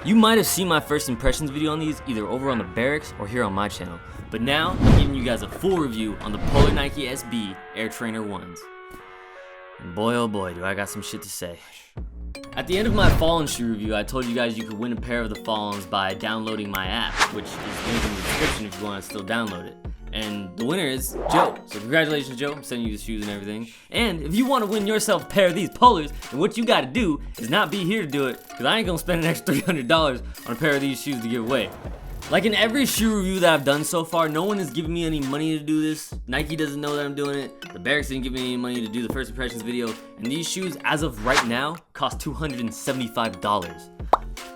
You might have seen my first impressions video on these either over on the barracks or here on my channel, but now I'm giving you guys a full review on the Polar NIKE SB AIRTRAINER 1s. And boy oh boy do I got some shit to say. At the end of my Fallen shoe review, I told you guys you could win a pair of the Fallens by downloading my app, which is linked in the description if you want to still download it. And the winner is Joe. So congratulations, Joe. I'm sending you the shoes and everything. And if you want to win yourself a pair of these polars, then what you got to do is not be here to do it, because I ain't going to spend an extra $300 on a pair of these shoes to give away. Like in every shoe review that I've done so far, no one has given me any money to do this. Nike doesn't know that I'm doing it. The barracks didn't give me any money to do the first impressions video. And these shoes, as of right now, cost $275.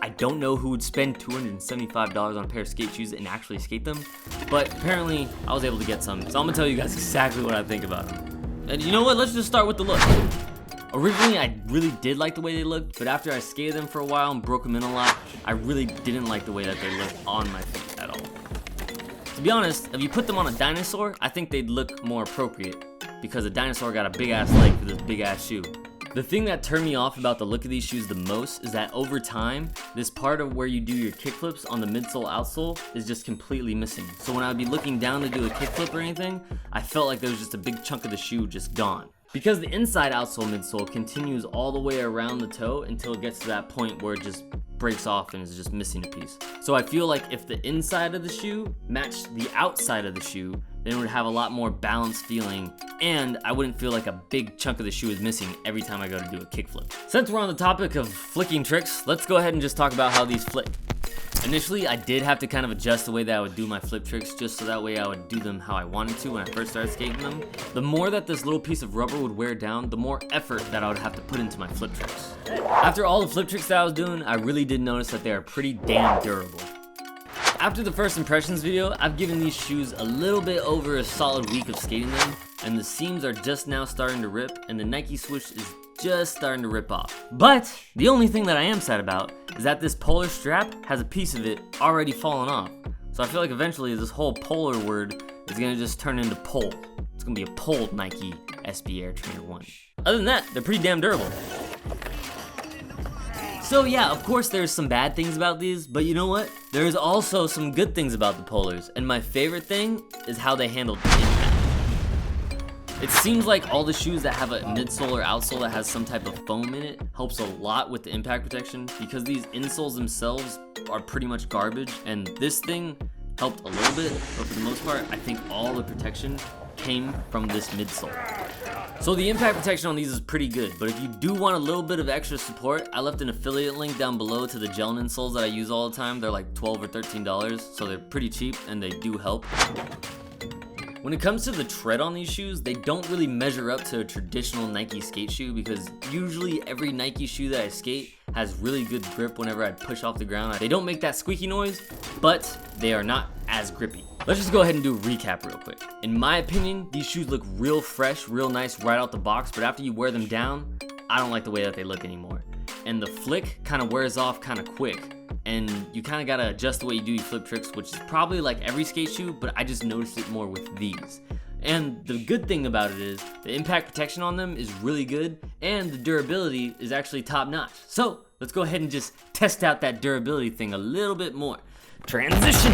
I don't know who would spend $275 on a pair of skate shoes and actually skate them, but apparently I was able to get some, so I'm gonna tell you guys exactly what I think about them. And you know what, let's just start with the look. Originally, I really did like the way they looked, but after I skated them for a while and broke them in a lot, I really didn't like the way that they looked on my feet at all. To be honest, if you put them on a dinosaur, I think they'd look more appropriate, because a dinosaur got a big ass leg for this big ass shoe. The thing that turned me off about the look of these shoes the most is that over time, this part of where you do your kickflips on the midsole outsole is just completely missing. So when I would be looking down to do a kickflip or anything, I felt like there was just a big chunk of the shoe just gone. Because the inside outsole midsole continues all the way around the toe until it gets to that point where it just breaks off and is just missing a piece. So I feel like if the inside of the shoe matched the outside of the shoe, then it would have a lot more balanced feeling, and I wouldn't feel like a big chunk of the shoe is missing every time I go to do a kickflip. Since we're on the topic of flicking tricks, let's go ahead and just talk about how these flick. Initially, I did have to kind of adjust the way that I would do my flip tricks just so that way I would do them how I wanted to when I first started skating them. The more that this little piece of rubber would wear down, the more effort that I would have to put into my flip tricks. After all the flip tricks that I was doing, I really did notice that they are pretty damn durable. After the first impressions video, I've given these shoes a little bit over a solid week of skating them, and the seams are just now starting to rip, and the Nike swoosh is just starting to rip off. But the only thing that I am sad about is that this polar strap has a piece of it already fallen off. So I feel like eventually this whole polar word is gonna just turn into pole. It's gonna be a pole NIKE SB AIRTRAINER 1. Other than that, they're pretty damn durable. So yeah, of course there's some bad things about these, but you know what? There's also some good things about the polars, and my favorite thing is how they handled impact. It seems like all the shoes that have a midsole or outsole that has some type of foam in it helps a lot with the impact protection, because these insoles themselves are pretty much garbage, and this thing helped a little bit, but for the most part, I think all the protection came from this midsole. So the impact protection on these is pretty good, but if you do want a little bit of extra support, I left an affiliate link down below to the gel insoles that I use all the time. They're like $12 or $13, so they're pretty cheap and they do help. When it comes to the tread on these shoes, they don't really measure up to a traditional Nike skate shoe, because usually every Nike shoe that I skate has really good grip whenever I push off the ground. They don't make that squeaky noise, but they are not as grippy. Let's just go ahead and do a recap real quick. In my opinion, these shoes look real fresh, real nice right out the box, but after you wear them down, I don't like the way that they look anymore. And the flick kind of wears off kind of quick, and you kind of gotta adjust the way you do your flip tricks, which is probably like every skate shoe, but I just noticed it more with these. And the good thing about it is the impact protection on them is really good, and the durability is actually top notch. So let's go ahead and just test out that durability thing a little bit more. Transition!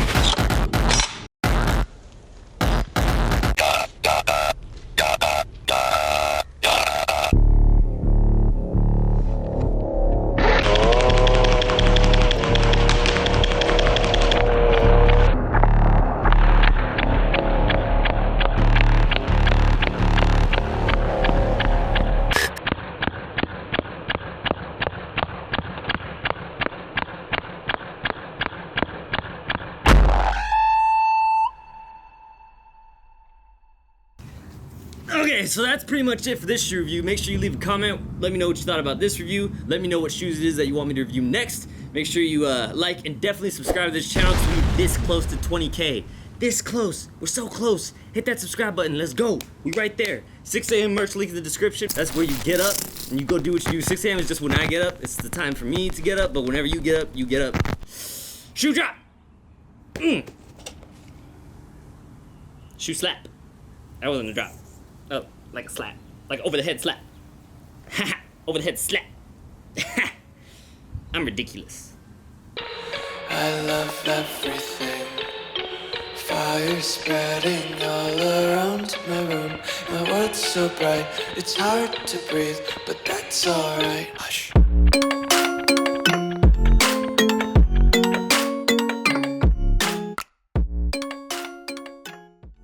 Okay, so that's pretty much it for this shoe review. Make sure you leave a comment. Let me know what you thought about this review. Let me know what shoes it is that you want me to review next. Make sure you like and definitely subscribe to this channel to be this close to 20K. This close. We're so close. Hit that subscribe button. Let's go. We right there. 6 a.m. merch link in the description. That's where you get up and you go do what you do. 6 a.m. is just when I get up. It's the time for me to get up, but whenever you get up, you get up. Shoe drop. Shoe slap. That wasn't a drop. Oh, like a slap. Like over the head slap. Haha, over the head slap. I'm ridiculous. I love everything. Fire spreading all around my room. My world's so bright, it's hard to breathe, but that's alright. Hush.